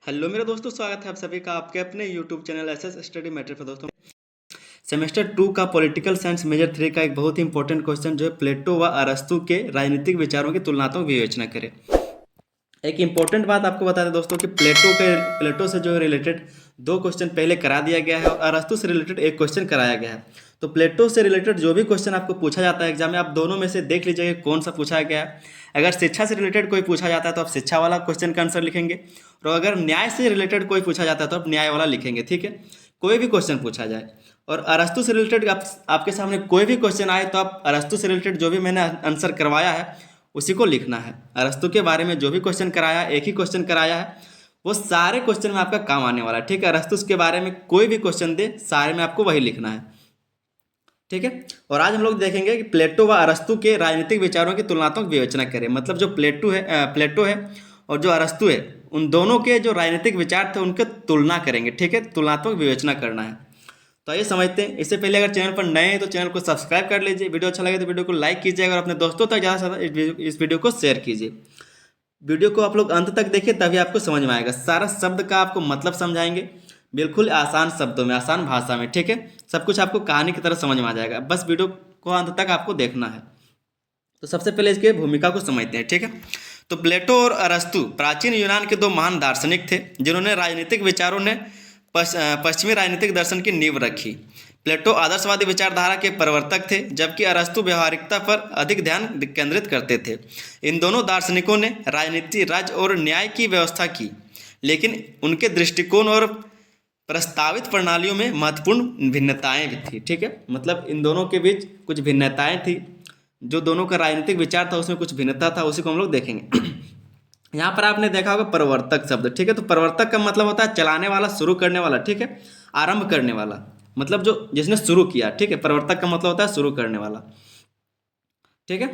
Hello मेरे दोस्तों, स्वागत है आप सभी का आपके अपने YouTube channel SS study matter पर। दोस्तों, सेमेस्टर 2 का पॉलिटिकल साइंस मेजर 3 का एक बहुत ही इंपॉर्टेंट क्वेश्चन जो है प्लेटो व अरस्तु के राजनीतिक विचारों की तुलनात्मक विवेचना करें। एक इंपॉर्टेंट बात आपको बता दें दोस्तों कि प्लेटो से जो रिलेटेड दो क्वेश्चन पहले करा दिया गया है और अरस्तु से रिलेटेड एक क्वेश्चन कराया गया है। तो प्लेटो से रिलेटेड जो भी क्वेश्चन आपको पूछा जाता है एग्जाम में, आप दोनों में से देख लीजिएगा कौन सा पूछा गया है। अगर शिक्षा से रिलेटेड कोई पूछा जाता है तो आप शिक्षा वाला क्वेश्चन का आंसर लिखेंगे, और अगर न्याय से रिलेटेड कोई पूछा जाता है तो आप न्याय वाला लिखेंगे। ठीक है, कोई भी क्वेश्चन पूछा जाए। और अरस्तु से रिलेटेड आपके सामने कोई भी क्वेश्चन आए तो आप अरस्तु से रिलेटेड जो भी मैंने आंसर करवाया है उसी को लिखना है। अरस्तु के बारे में जो भी क्वेश्चन कराया, एक ही क्वेश्चन कराया है, वो सारे क्वेश्चन में आपका काम आने वाला है। ठीक है, अरस्तु के बारे में कोई भी क्वेश्चन दे, सारे में आपको वही लिखना है। ठीक है, और आज हम लोग देखेंगे कि प्लेटो व अरस्तु के राजनीतिक विचारों की तुलनात्मक विवेचना करें। मतलब जो प्लेटो है और जो अरस्तु है, उन दोनों के जो राजनीतिक विचार थे उनके तुलना करेंगे। ठीक है, तुलनात्मक विवेचना करना है। तो आइए समझते हैं। इससे पहले अगर चैनल पर नए हैं तो चैनल को सब्सक्राइब कर लीजिए, वीडियो अच्छा लगे तो वीडियो को लाइक कीजिएगा और अपने दोस्तों तक ज़्यादा से ज़्यादा इस वीडियो को शेयर कीजिए। वीडियो को आप लोग अंत तक देखिए, तभी आपको समझ में आएगा। सारा शब्द का आपको मतलब समझाएंगे, बिल्कुल आसान शब्दों में, आसान भाषा में। ठीक है, सब कुछ आपको कहानी की तरह समझ में आ जाएगा, बस वीडियो को अंत तक आपको देखना है। तो सबसे पहले इसके भूमिका को समझते हैं। ठीक है, तो प्लेटो और अरस्तु प्राचीन यूनान के दो महान दार्शनिक थे जिन्होंने राजनीतिक विचारों ने पश्चिमी राजनीतिक दर्शन की नींव रखी। प्लेटो आदर्शवादी विचारधारा के प्रवर्तक थे, जबकि अरस्तु व्यवहारिकता पर अधिक ध्यान केंद्रित करते थे। इन दोनों दार्शनिकों ने राजनीति, राज्य और न्याय की व्यवस्था की, लेकिन उनके दृष्टिकोण और प्रस्तावित प्रणालियों में महत्वपूर्ण भिन्नताएं भी थी। ठीक है, मतलब इन दोनों के बीच कुछ भिन्नताएं थी। जो दोनों का राजनीतिक विचार था उसमें कुछ भिन्नता था, उसी को हम लोग देखेंगे। यहाँ पर आपने देखा होगा प्रवर्तक शब्द। ठीक है, तो प्रवर्तक का मतलब होता है चलाने वाला, शुरू करने वाला। ठीक है, आरंभ करने वाला, मतलब जो जिसने शुरू किया। ठीक है, प्रवर्तक का मतलब होता है शुरू करने वाला। ठीक है,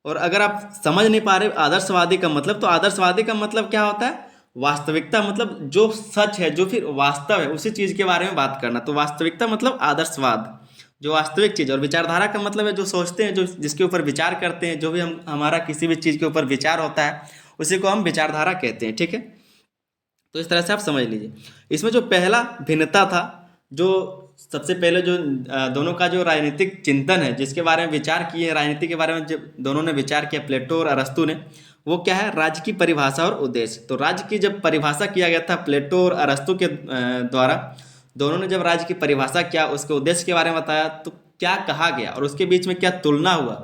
और अगर आप समझ नहीं पा रहे आदर्शवादी का मतलब, तो आदर्शवादी का मतलब क्या होता है? वास्तविकता, मतलब जो सच है, जो फिर वास्तव है, उसी चीज के बारे में बात करना। तो वास्तविकता मतलब आदर्शवाद, जो वास्तविक चीज। और विचारधारा का मतलब है जो सोचते हैं, जो जिसके ऊपर विचार करते हैं, जो भी हम हमारा किसी भी चीज के ऊपर विचार होता है उसी को हम विचारधारा कहते हैं। ठीक है, तो इस तरह से आप समझ लीजिए। इसमें जो पहला भिन्नता था, जो सबसे पहले जो दोनों का जो राजनीतिक चिंतन है, जिसके बारे में विचार किए, राजनीति के बारे में जब दोनों ने विचार किया, प्लेटो और अरस्तु ने, वो क्या है? राज्य की परिभाषा और उद्देश्य। तो राज्य की जब परिभाषा किया गया था प्लेटो और अरस्तु के द्वारा, दोनों ने जब राज्य की परिभाषा किया, उसके उद्देश्य के बारे में बताया, तो क्या कहा गया और उसके बीच में क्या तुलना हुआ,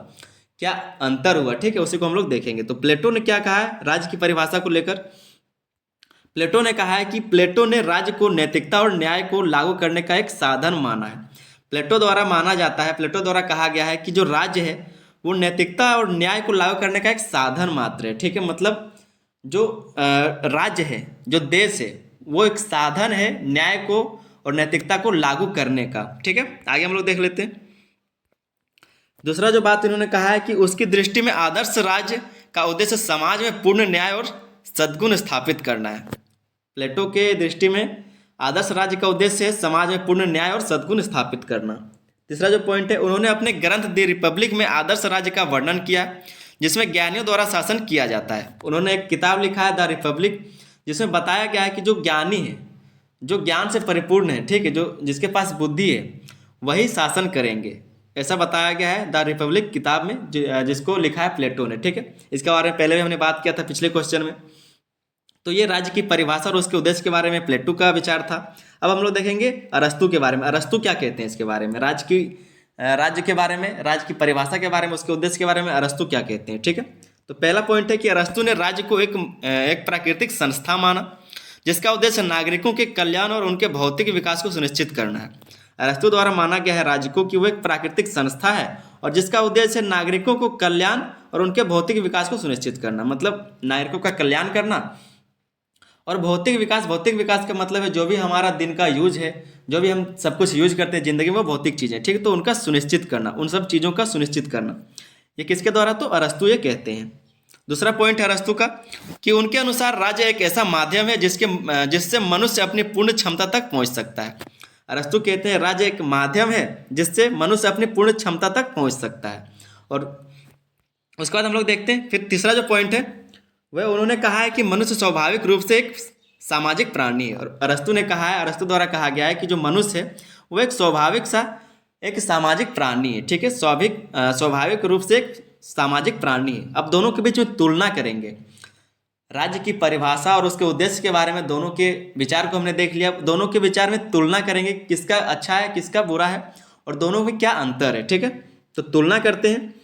क्या अंतर हुआ। ठीक है, उसी को हम लोग देखेंगे। तो प्लेटो ने क्या कहा है राज्य की परिभाषा को लेकर? प्लेटो ने कहा है कि प्लेटो ने राज्य को नैतिकता और न्याय को लागू करने का एक साधन माना है। प्लेटो द्वारा माना जाता है, प्लेटो द्वारा कहा गया है कि जो राज्य है वो नैतिकता और न्याय को लागू करने का एक साधन मात्र है। ठीक है, मतलब जो राज्य है, जो देश है, वो एक साधन है न्याय को और नैतिकता को लागू करने का। ठीक है, आगे हम लोग देख लेते हैं। दूसरा जो बात इन्होंने कहा है कि उसकी दृष्टि में आदर्श राज्य का उद्देश्य समाज में पूर्ण न्याय और सद्गुण स्थापित करना है। प्लेटो के दृष्टि में आदर्श राज्य का उद्देश्य है समाज में पूर्ण न्याय और सद्गुण स्थापित करना। तीसरा जो पॉइंट है, उन्होंने अपने ग्रंथ द रिपब्लिक में आदर्श राज्य का वर्णन किया जिसमें ज्ञानियों द्वारा शासन किया जाता है। उन्होंने एक किताब लिखा है द रिपब्लिक, जिसमें बताया गया है कि जो ज्ञानी है, जो ज्ञान से परिपूर्ण है, ठीक है, जो जिसके पास बुद्धि है, वही शासन करेंगे, ऐसा बताया गया है द रिपब्लिक किताब में, जिसको लिखा है प्लेटो ने। ठीक है, इसके बारे में पहले भी हमने बात किया था पिछले क्वेश्चन में। तो ये राज्य की परिभाषा और उसके उद्देश्य के बारे में प्लेटो का विचार था। अब हम लोग देखेंगे अरस्तु के बारे में। अरस्तु क्या कहते हैं इसके बारे में, राज्य के बारे में, राज्य की परिभाषा के बारे में, उसके उद्देश्य के बारे में अरस्तु क्या कहते हैं। ठीक है, तो पहला पॉइंट है कि अरस्तु ने राज्य को एक प्राकृतिक संस्था माना जिसका उद्देश्य नागरिकों के कल्याण और उनके भौतिक विकास को सुनिश्चित करना है। अरस्तु द्वारा माना गया है राज्य को कि वो एक प्राकृतिक संस्था है और जिसका उद्देश्य है नागरिकों को कल्याण और उनके भौतिक विकास को सुनिश्चित करना। मतलब नागरिकों का कल्याण करना और भौतिक विकास का मतलब है जो भी हमारा दिन का यूज है, जो भी हम सब कुछ यूज करते हैं जिंदगी में, वो भौतिक चीज़ें। ठीक है, तो उनका सुनिश्चित करना, उन सब चीज़ों का सुनिश्चित करना, ये किसके द्वारा? तो अरस्तु ये कहते हैं। दूसरा पॉइंट है अरस्तु का कि उनके अनुसार राज्य एक ऐसा माध्यम है जिससे मनुष्य अपनी पूर्ण क्षमता तक पहुंच सकता है। अरस्तु कहते हैं राज्य एक माध्यम है जिससे मनुष्य अपनी पूर्ण क्षमता तक पहुंच सकता है। और उसके बाद हम लोग देखते हैं फिर तीसरा जो पॉइंट है वह उन्होंने कहा है कि मनुष्य स्वाभाविक रूप से एक सामाजिक प्राणी है। और अरस्तु ने कहा है, अरस्तु द्वारा कहा गया है कि जो मनुष्य है वो एक स्वाभाविक सा एक सामाजिक प्राणी है, ठीक है, स्वाभाविक रूप से एक सामाजिक प्राणी है। अब दोनों के बीच में तुलना करेंगे, राज्य की परिभाषा और उसके उद्देश्य के बारे में दोनों के विचार को हमने देख लिया। दोनों के विचार में तुलना करेंगे, किसका अच्छा है किसका बुरा है और दोनों में क्या अंतर है, ठीक है। तो तुलना करते हैं।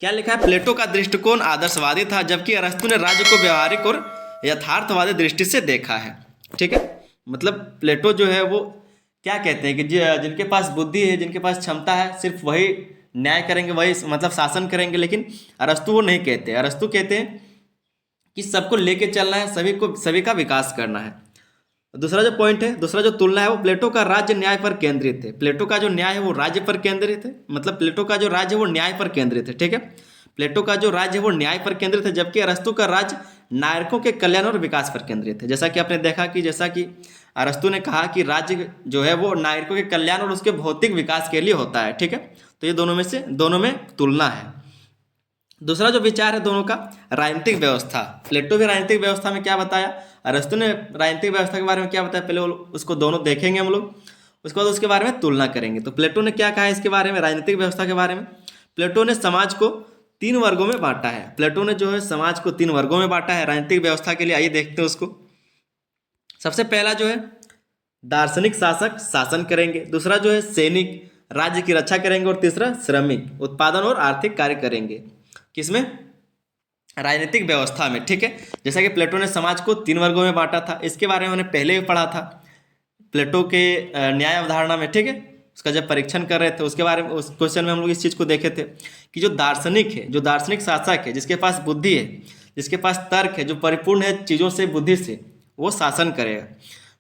क्या लिखा है, प्लेटो का दृष्टिकोण आदर्शवादी था जबकि अरस्तु ने राज्य को व्यवहारिक और यथार्थवादी दृष्टि से देखा है, ठीक है। मतलब प्लेटो जो है वो क्या कहते हैं कि जिनके पास बुद्धि है, जिनके पास क्षमता है, सिर्फ वही न्याय करेंगे, वही मतलब शासन करेंगे। लेकिन अरस्तु वो नहीं कहते, अरस्तु कहते हैं कि सबको लेके चलना है, सभी का विकास करना है। दूसरा जो पॉइंट है, दूसरा जो तुलना है वो प्लेटो का राज्य न्याय पर केंद्रित है। प्लेटो का जो न्याय है वो राज्य पर केंद्रित है, मतलब प्लेटो का जो राज्य है वो न्याय पर केंद्रित है, ठीक है। प्लेटो का जो राज्य है वो न्याय पर केंद्रित है जबकि अरस्तु का राज्य नागरिकों के कल्याण और विकास पर केंद्रित है। जैसा कि आपने देखा कि जैसा कि अरस्तु ने कहा कि राज्य जो है वो नागरिकों के कल्याण और उसके भौतिक विकास के लिए होता है, ठीक है। तो ये दोनों में तुलना है। दूसरा जो विचार है दोनों का, राजनीतिक व्यवस्था। प्लेटो भी राजनीतिक व्यवस्था में क्या बताया, अरस्तु ने राजनीतिक व्यवस्था के बारे में क्या बताया, पहले उसको दोनों देखेंगे हम लोग, उसके बाद उसके बारे में तुलना करेंगे। तो प्लेटो ने क्या कहा है इसके बारे में, राजनीतिक व्यवस्था के बारे में। प्लेटो ने समाज को 3 वर्गों में बांटा है। प्लेटो ने जो है समाज को 3 वर्गों में बांटा है राजनीतिक व्यवस्था के लिए। आइए देखते हैं उसको। सबसे पहला जो है दार्शनिक शासक शासन करेंगे, दूसरा जो है सैनिक राज्य की रक्षा करेंगे और तीसरा श्रमिक उत्पादन और आर्थिक कार्य करेंगे। किसमें, राजनीतिक व्यवस्था में, ठीक है। जैसा कि प्लेटो ने समाज को 3 वर्गों में बांटा था, इसके बारे में हमने पहले भी पढ़ा था प्लेटो के न्याय अवधारणा में, ठीक है। उसका जब परीक्षण कर रहे थे उसके बारे में, उस क्वेश्चन में हम लोग इस चीज़ को देखे थे कि जो दार्शनिक है, जो दार्शनिक शासक है, जिसके पास बुद्धि है, जिसके पास तर्क है, जो परिपूर्ण है चीज़ों से, बुद्धि से, वो शासन करेगा।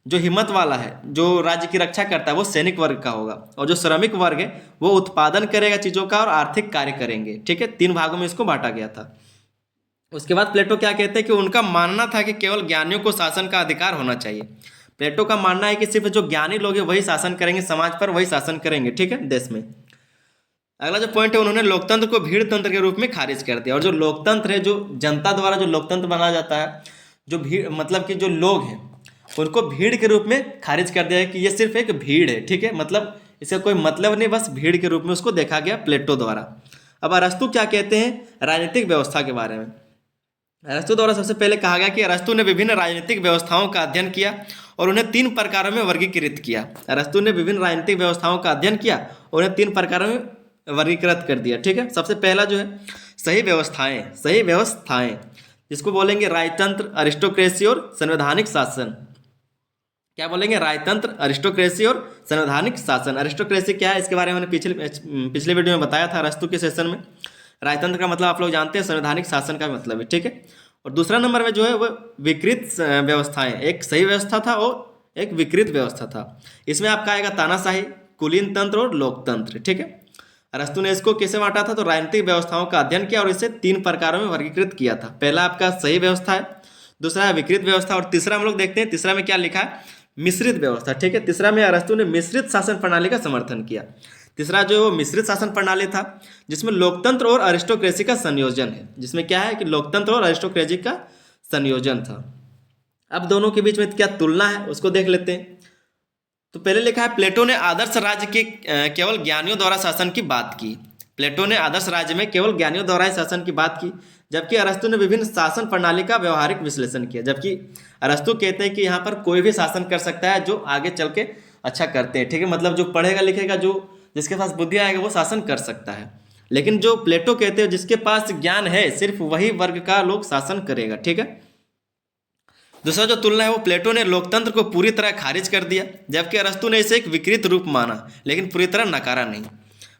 जो हिम्मत वाला है, जो राज्य की रक्षा करता है, वो सैनिक वर्ग का होगा। और जो श्रमिक वर्ग है वो उत्पादन करेगा चीज़ों का और आर्थिक कार्य करेंगे, ठीक है। 3 भागों में इसको बांटा गया था। उसके बाद प्लेटो क्या कहते हैं कि उनका मानना था कि केवल ज्ञानियों को शासन का अधिकार होना चाहिए। प्लेटो का मानना है कि सिर्फ जो ज्ञानी लोग हैं वही शासन करेंगे समाज पर, वही शासन करेंगे, ठीक है, देश में। अगला जो पॉइंट है, उन्होंने लोकतंत्र को भीड़ तंत्र के रूप में खारिज कर दिया। और जो लोकतंत्र है, जो जनता द्वारा जो लोकतंत्र बनाया जाता है, जो भीड़ मतलब कि जो लोग हैं उनको भीड़ के रूप में खारिज कर दिया है कि ये सिर्फ एक भीड़ है, ठीक है। मतलब इसका कोई मतलब नहीं, बस भीड़ के रूप में उसको देखा गया प्लेटो द्वारा। अब अरस्तु क्या कहते हैं राजनीतिक व्यवस्था के बारे में। अरस्तु द्वारा सबसे पहले कहा गया कि अरस्तु ने विभिन्न राजनीतिक व्यवस्थाओं का अध्ययन किया और उन्हें 3 प्रकारों में वर्गीकृत किया। अरस्तु ने विभिन्न राजनीतिक व्यवस्थाओं का अध्ययन किया और उन्हें 3 प्रकारों में वर्गीकृत कर दिया, ठीक है। सबसे पहला जो है सही व्यवस्थाएं, जिसको बोलेंगे राजतंत्र, अरिस्टोक्रेसी और संवैधानिक शासन। क्या बोलेंगे, राजतंत्र, अरिस्टोक्रेसी और संवैधानिक शासन। अरिस्टोक्रेसी क्या है इसके बारे में मैंने पिछले वीडियो में बताया था अरस्तु के सेशन में। राजतंत्र का मतलब आप लोग जानते हैं, संवैधानिक शासन का मतलब है, ठीक है। और दूसरा नंबर में जो है वो विकृत व्यवस्थाएं, एक सही व्यवस्था था और एक विकृत व्यवस्था था। इसमें आपका आएगा तानाशाही, कुलीन तंत्र और लोकतंत्र, ठीक है। अरस्तु ने इसको कैसे बांटा था, तो राजनीतिक व्यवस्थाओं का अध्ययन किया और इसे 3 प्रकारों में वर्गीकृत किया था। पहला आपका सही व्यवस्था है, दूसरा है विकृत व्यवस्था और तीसरा हम लोग देखते हैं, तीसरा में क्या लिखा है, मिश्रित व्यवस्था, ठीक है। तीसरा में अरस्तु ने मिश्रित शासन प्रणाली का समर्थन किया। तीसरा जो मिश्रित शासन प्रणाली था जिसमें लोकतंत्र और अरिस्टोक्रेसी का संयोजन है, जिसमें क्या है कि लोकतंत्र और अरिस्टोक्रेसी का संयोजन था। अब दोनों के बीच में क्या तुलना है उसको देख लेते हैं। तो पहले लिखा है प्लेटो ने आदर्श राज्य के केवल ज्ञानियों द्वारा शासन की बात की। प्लेटो ने आदर्श राज्य में केवल ज्ञानियों द्वारा ही शासन की बात की, जबकि अरस्तु ने विभिन्न शासन प्रणाली का व्यवहारिक विश्लेषण किया। जबकि अरस्तु कहते हैं कि यहाँ पर कोई भी शासन कर सकता है जो आगे चल के अच्छा करते हैं, ठीक है। मतलब जो पढ़ेगा लिखेगा, जो जिसके पास बुद्धि आएगा वो शासन कर सकता है। लेकिन जो प्लेटो कहते हैं जिसके पास ज्ञान है सिर्फ वही वर्ग का लोग शासन करेगा, ठीक है। दूसरा जो तुलना है वो प्लेटो ने लोकतंत्र को पूरी तरह खारिज कर दिया, जबकि अरस्तु ने इसे एक विकृत रूप माना लेकिन पूरी तरह नकारा नहीं।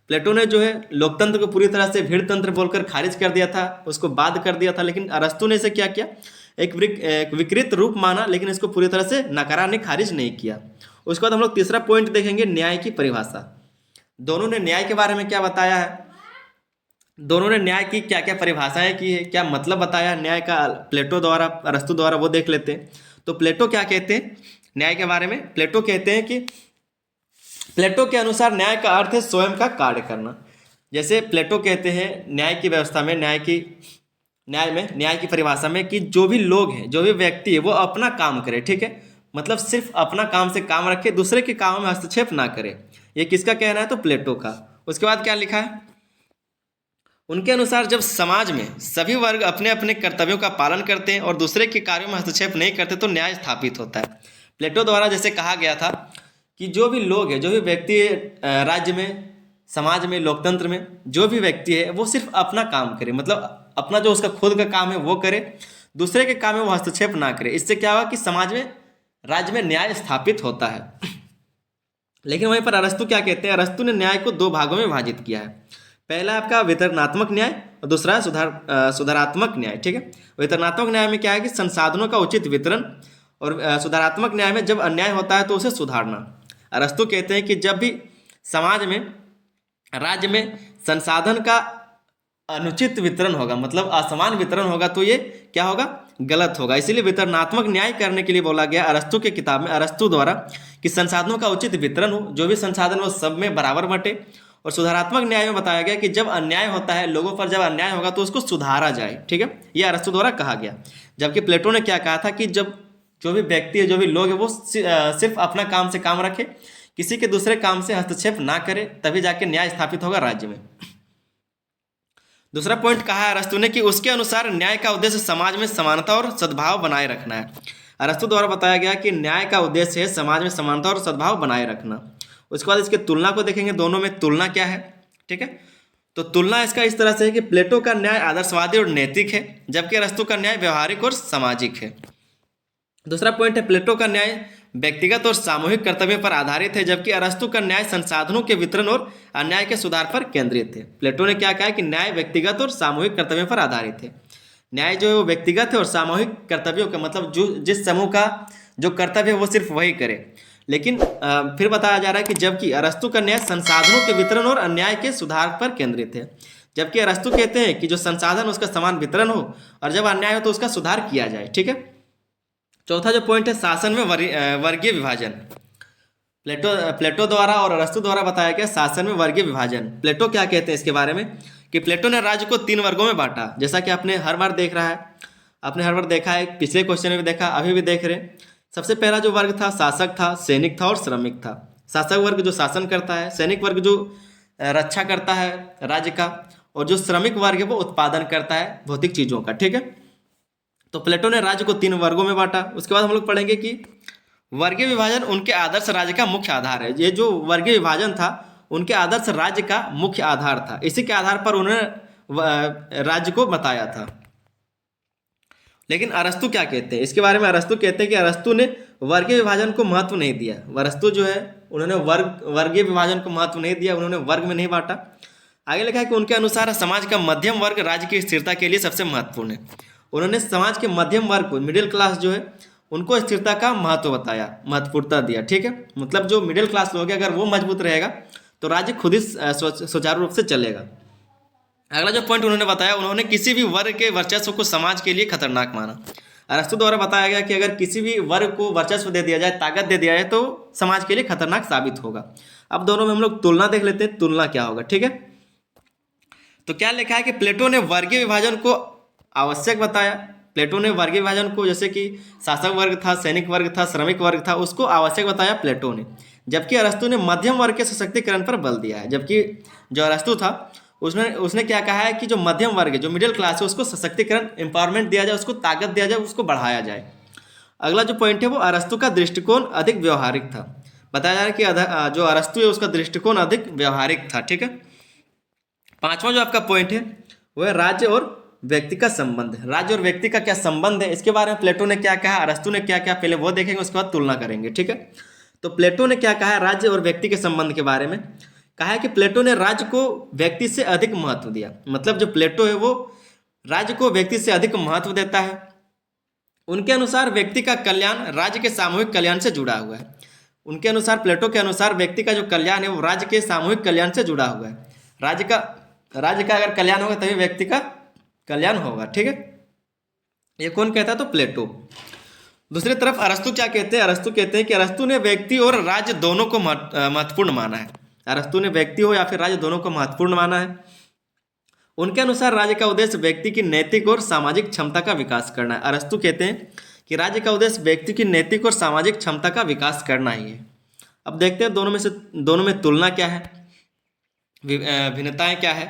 प्लेटो ने जो है लोकतंत्र को पूरी तरह से भीड़ तंत्र बोलकर खारिज कर दिया था, उसको बाद कर दिया था, लेकिन अरस्तु ने इसे क्या किया, एक विकृत रूप माना लेकिन इसको पूरी तरह से नकारा नहीं, खारिज नहीं किया। उसके बाद हम लोग तीसरा पॉइंट देखेंगे, न्याय की परिभाषा। दोनों ने न्याय के बारे में क्या बताया है, दोनों ने न्याय की क्या क्या परिभाषाएं की है, क्या मतलब बताया न्याय का प्लेटो द्वारा, अरस्तु द्वारा, वो देख लेते हैं। तो प्लेटो क्या कहते हैं न्याय के बारे में। प्लेटो कहते हैं कि प्लेटो के अनुसार न्याय का अर्थ है स्वयं का कार्य करना। जैसे प्लेटो कहते हैं न्याय की व्यवस्था में, न्याय की न्याय की परिभाषा में कि जो भी लोग हैं, जो भी व्यक्ति है, वो अपना काम करे, ठीक है, मतलब सिर्फ अपना काम से काम रखे, दूसरे के कामों में हस्तक्षेप ना करे। ये किसका कहना है? तो प्लेटो का। उसके बाद क्या लिखा है? उनके अनुसार जब समाज में सभी वर्ग अपने अपने कर्तव्यों का पालन करते हैं और दूसरे के कार्यों में हस्तक्षेप नहीं करते तो न्याय स्थापित होता है। प्लेटो द्वारा जैसे कहा गया था कि जो भी लोग हैं, जो भी व्यक्ति राज्य में, समाज में, लोकतंत्र में जो भी व्यक्ति है वो सिर्फ अपना काम करे, मतलब अपना जो उसका खुद का काम है वो करे, दूसरे के काम में वो हस्तक्षेप ना करे। इससे क्या होगा कि समाज में, राज्य में न्याय स्थापित होता है। लेकिन वहीं पर अरस्तु क्या कहते हैं? अरस्तु ने न्याय को दो भागों में विभाजित किया है। पहला आपका वितरणात्मक न्याय और दूसरा है सुधारात्मक न्याय, ठीक है। वितरणात्मक न्याय में क्या है कि संसाधनों का उचित वितरण, और सुधारात्मक न्याय में जब अन्याय होता है तो उसे सुधारना। अरस्तु कहते हैं कि जब भी समाज में, राज्य में संसाधन का अनुचित वितरण होगा, मतलब असमान वितरण होगा, तो ये क्या होगा? गलत होगा। इसीलिए वितरणात्मक न्याय करने के लिए बोला गया अरस्तु के किताब में, अरस्तु द्वारा, कि संसाधनों का उचित वितरण हो, जो भी संसाधन वो सब में बराबर बटे। और सुधारात्मक न्याय में बताया गया कि जब अन्याय होता है, लोगों पर जब अन्याय होगा तो उसको सुधारा जाए, ठीक है। ये अरस्तु द्वारा कहा गया। जबकि प्लेटो ने क्या कहा था कि जब जो भी व्यक्ति है, जो भी लोग है, वो सिर्फ अपना काम से काम रखे, किसी के दूसरे काम से हस्तक्षेप ना करे, तभी जाके न्याय स्थापित होगा राज्य में। दूसरा पॉइंट कहा है अरस्तु ने कि उसके अनुसार न्याय का उद्देश्य समाज में समानता और सद्भाव बनाए रखना है। अरस्तु द्वारा बताया गया कि न्याय का उद्देश्य है समाज में समानता और सद्भाव बनाए रखना। उसके बाद इसके तुलना को देखेंगे, दोनों में तुलना क्या है, ठीक है। तो तुलना इसका इस तरह से है कि प्लेटो का न्याय आदर्शवादी और नैतिक है, जबकि अरस्तु का न्याय व्यवहारिक और सामाजिक है। दूसरा पॉइंट है प्लेटो का न्याय व्यक्तिगत और सामूहिक कर्तव्यों पर आधारित है, जबकि अरस्तु का न्याय संसाधनों के वितरण और अन्याय के सुधार पर केंद्रित है। प्लेटो ने क्या कहा कि न्याय व्यक्तिगत और सामूहिक कर्तव्यों पर आधारित है। न्याय जो है वो व्यक्तिगत है और सामूहिक कर्तव्यों का मतलब जो जिस समूह का जो कर्तव्य है वो सिर्फ वही करे। लेकिन फिर बताया जा रहा है कि जबकि अरस्तु का न्याय संसाधनों के वितरण और अन्याय के सुधार पर केंद्रित है। जबकि अरस्तु कहते हैं कि जो संसाधन उसका समान वितरण हो और जब अन्याय हो तो उसका सुधार किया जाए, ठीक है। चौथा जो पॉइंट है शासन में वर्गीय विभाजन। प्लेटो द्वारा और अरस्तु द्वारा बताया गया शासन में वर्गीय विभाजन। प्लेटो क्या कहते हैं इसके बारे में कि प्लेटो ने राज्य को 3 वर्गों में बांटा, जैसा कि आपने हर बार देख रहा है, आपने हर बार देखा है, पिछले क्वेश्चन में भी देखा, अभी भी देख रहे हैं। सबसे पहला जो वर्ग था शासक था, सैनिक था और श्रमिक था। शासक वर्ग जो शासन करता है, सैनिक वर्ग जो रक्षा करता है राज्य का, और जो श्रमिक वर्ग है वो उत्पादन करता है भौतिक चीज़ों का, ठीक है। तो प्लेटो ने राज्य को 3 वर्गों में बांटा। उसके बाद हम लोग पढ़ेंगे कि वर्गीय विभाजन उनके आदर्श राज्य का मुख्य आधार है। ये जो वर्गीय विभाजन था उनके आदर्श राज्य का मुख्य आधार था, इसी के आधार पर उन्होंने राज्य को बताया था। लेकिन अरस्तु क्या कहते हैं इसके बारे में? अरस्तु कहते हैं कि अरस्तु ने वर्गीय विभाजन को महत्व नहीं दिया। अरस्तु जो है उन्होंने वर्गीय विभाजन को महत्व नहीं दिया, उन्होंने वर्ग में नहीं बांटा। आगे लिखा है कि उनके अनुसार समाज का मध्यम वर्ग राज्य की स्थिरता के लिए सबसे महत्वपूर्ण है। उन्होंने समाज के मध्यम वर्ग को, मिडिल क्लास जो है, उनको स्थिरता का महत्व बताया, महत्वपूर्णता दिया, ठीक है। मतलब जो मिडिल क्लास लोग हैं अगर वो मजबूत रहेगा तो राज्य खुद ही सुचारू रूप से चलेगा। अगला जो पॉइंट उन्होंने बताया, उन्होंने किसी भी वर्ग के वर्चस्व को समाज के लिए खतरनाक माना। अरस्तु द्वारा बताया गया कि अगर किसी भी वर्ग को वर्चस्व दे दिया जाए, ताकत दे दिया जाए, तो समाज के लिए खतरनाक साबित होगा। अब दोनों में हम लोग तुलना देख लेते हैं, तुलना क्या होगा, ठीक है। तो क्या लिखा है कि प्लेटो ने वर्गीय विभाजन को आवश्यक बताया। प्लेटो ने वर्गीय विभाजन को, जैसे कि शासक वर्ग था, सैनिक वर्ग था, श्रमिक वर्ग था, उसको आवश्यक बताया प्लेटो ने। जबकि अरस्तु ने मध्यम वर्ग के सशक्तिकरण पर बल दिया है। जबकि जो अरस्तु था उसने क्या कहा है कि जो मध्यम वर्ग है, जो मिडिल क्लास है, उसको सशक्तिकरण, एम्पावरमेंट दिया जाए, उसको ताकत दिया जाए, उसको बढ़ाया जाए। अगला जो पॉइंट है वो अरस्तु का दृष्टिकोण अधिक व्यवहारिक था। बताया जा रहा है कि जो अरस्तु है उसका दृष्टिकोण अधिक व्यवहारिक था, ठीक है। पांचवा जो आपका पॉइंट है वो है राज्य और व्यक्ति का संबंध। राज्य और व्यक्ति का क्या संबंध है, इसके बारे में प्लेटो ने क्या कहा, अरस्तु ने क्या कहा, पहले वो देखेंगे, उसके बाद तुलना करेंगे, ठीक है। तो प्लेटो ने क्या कहा राज्य और व्यक्ति के संबंध के बारे में? कहा है कि प्लेटो ने राज्य को व्यक्ति से अधिक महत्व दिया। मतलब जो प्लेटो है वो राज्य को व्यक्ति से अधिक महत्व देता है। उनके अनुसार व्यक्ति का कल्याण राज्य के सामूहिक कल्याण से जुड़ा हुआ है। उनके अनुसार, प्लेटो के अनुसार, व्यक्ति का जो कल्याण है वो राज्य के सामूहिक कल्याण से जुड़ा हुआ है। राज्य का अगर कल्याण होगा तभी व्यक्ति का कल्याण होगा, ठीक है। ये कौन कहता है? तो प्लेटो। दूसरी तरफ अरस्तु क्या कहते हैं? अरस्तु कहते हैं कि अरस्तु ने व्यक्ति और राज्य दोनों को महत्वपूर्ण माना है। अरस्तु ने व्यक्ति हो या फिर राज्य दोनों को महत्वपूर्ण माना है। उनके अनुसार राज्य का उद्देश्य व्यक्ति की नैतिक और सामाजिक क्षमता का विकास करना है। अरस्तु कहते हैं कि राज्य का उद्देश्य व्यक्ति की नैतिक और सामाजिक क्षमता का विकास करना ही है। अब देखते हैं दोनों में तुलना क्या है, भिन्नताएं क्या है।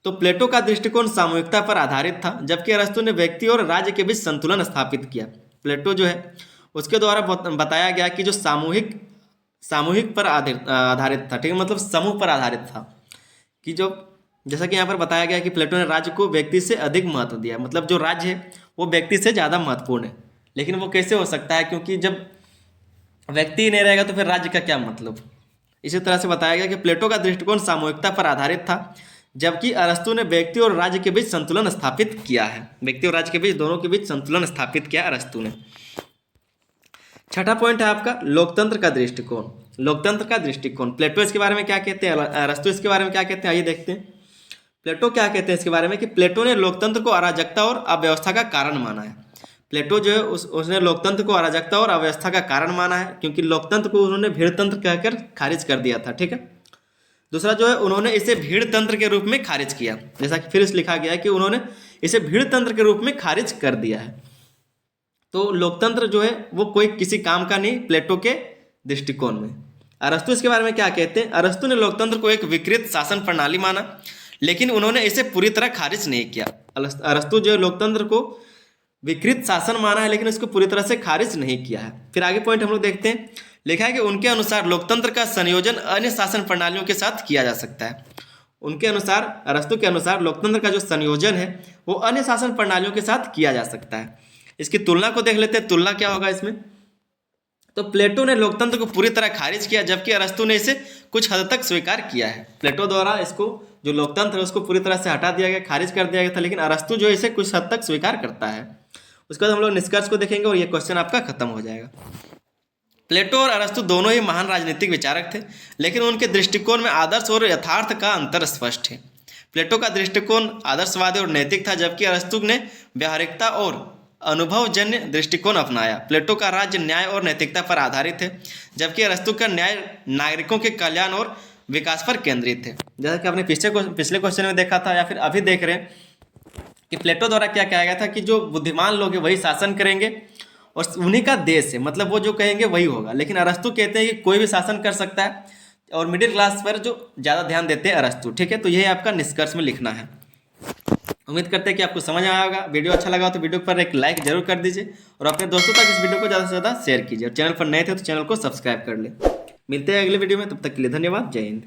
तो प्लेटो का दृष्टिकोण सामूहिकता पर आधारित था, जबकि अरस्तु ने व्यक्ति और राज्य के बीच संतुलन स्थापित किया। प्लेटो जो है उसके द्वारा बताया गया कि जो सामूहिक पर आधारित था, ठीक है, मतलब समूह पर आधारित था, कि जो जैसा कि यहाँ पर बताया गया कि प्लेटो ने राज्य को व्यक्ति से अधिक महत्व दिया, मतलब जो राज्य है वो व्यक्ति से ज़्यादा महत्वपूर्ण है। लेकिन वो कैसे हो सकता है, क्योंकि जब व्यक्ति नहीं रहेगा तो फिर राज्य का क्या मतलब। इसी तरह से बताया गया कि प्लेटो का दृष्टिकोण सामूहिकता पर आधारित था, जबकि अरस्तु ने व्यक्ति और राज्य के बीच संतुलन स्थापित किया है। व्यक्ति और राज्य के बीच, दोनों के बीच संतुलन स्थापित किया अरस्तु ने। छठा पॉइंट है आपका लोकतंत्र का दृष्टिकोण। लोकतंत्र का दृष्टिकोण, प्लेटो इसके बारे में क्या कहते हैं, अरस्तु इसके बारे में क्या कहते हैं, आइए देखते हैं। प्लेटो क्या कहते हैं इसके बारे में कि प्लेटो ने लोकतंत्र को अराजकता और अव्यवस्था का कारण माना है। प्लेटो जो है उसने लोकतंत्र को अराजकता और अव्यवस्था का कारण माना है, क्योंकि लोकतंत्र को उन्होंने भीड़तंत्र कहकर खारिज कर दिया था, ठीक है। दूसरा जो है उन्होंने इसे भीड़तंत्र के रूप में खारिज किया, जैसा कि फिर इस लिखा गया है कि उन्होंने इसे भीड़तंत्र के रूप में खारिज कर दिया है। तो लोकतंत्र जो है वो कोई किसी काम का नहीं प्लेटो के दृष्टिकोण में। अरस्तु इसके बारे में क्या कहते हैं, अरस्तु ने लोकतंत्र को एक विकृत शासन प्रणाली माना, लेकिन उन्होंने इसे पूरी तरह खारिज नहीं किया। अरस्तु जो है लोकतंत्र को विकृत शासन माना है, लेकिन इसको पूरी तरह से खारिज नहीं किया है। फिर आगे पॉइंट हम लोग देखते हैं, लिखा है कि उनके अनुसार लोकतंत्र का संयोजन अन्य शासन प्रणालियों के साथ किया जा सकता है। उनके अनुसार, अरस्तु के अनुसार लोकतंत्र का जो संयोजन है वो अन्य शासन प्रणालियों के साथ किया जा सकता है। इसकी तुलना को देख लेते हैं, तुलना क्या होगा इसमें। तो प्लेटो ने लोकतंत्र को पूरी तरह खारिज किया, जबकि अरस्तु ने इसे कुछ हद तक स्वीकार किया है। प्लेटो द्वारा इसको जो लोकतंत्र है उसको पूरी तरह से हटा दिया गया, खारिज कर दिया गया था, लेकिन अरस्तु जो इसे कुछ हद तक स्वीकार करता है। उसके बाद हम लोग निष्कर्ष को देखेंगे और ये क्वेश्चन आपका खत्म हो जाएगा। प्लेटो और अरस्तु दोनों ही महान राजनीतिक विचारक थे, लेकिन उनके दृष्टिकोण में आदर्श और यथार्थ का अंतर स्पष्ट है। प्लेटो का दृष्टिकोण आदर्शवादी और नैतिक था, जबकि अरस्तु ने व्यावहारिकता और अनुभवजन्य दृष्टिकोण अपनाया। प्लेटो का राज्य न्याय और नैतिकता पर आधारित है, जबकि अरस्तु का न्याय नागरिकों के कल्याण और विकास पर केंद्रित है। जैसा कि आपने पिछले क्वेश्चन में देखा था या फिर अभी देख रहे हैं कि प्लेटो द्वारा क्या कहा गया था कि जो बुद्धिमान लोग हैं वही शासन करेंगे और उन्हीं का देश है, मतलब वो जो कहेंगे वही होगा। लेकिन अरस्तु कहते हैं कि कोई भी शासन कर सकता है और मिडिल क्लास पर जो ज़्यादा ध्यान देते हैं अरस्तु, ठीक है। तो यही आपका निष्कर्ष में लिखना है। उम्मीद करते हैं कि आपको समझ आया होगा। वीडियो अच्छा लगा तो वीडियो पर एक लाइक जरूर कर दीजिए और अपने दोस्तों तक इस वीडियो को ज़्यादा से ज़्यादा शेयर कीजिए। और चैनल पर नए थे तो चैनल को सब्सक्राइब कर ले। मिलते हैं अगले वीडियो में, तब तक के लिए धन्यवाद। जय हिंद।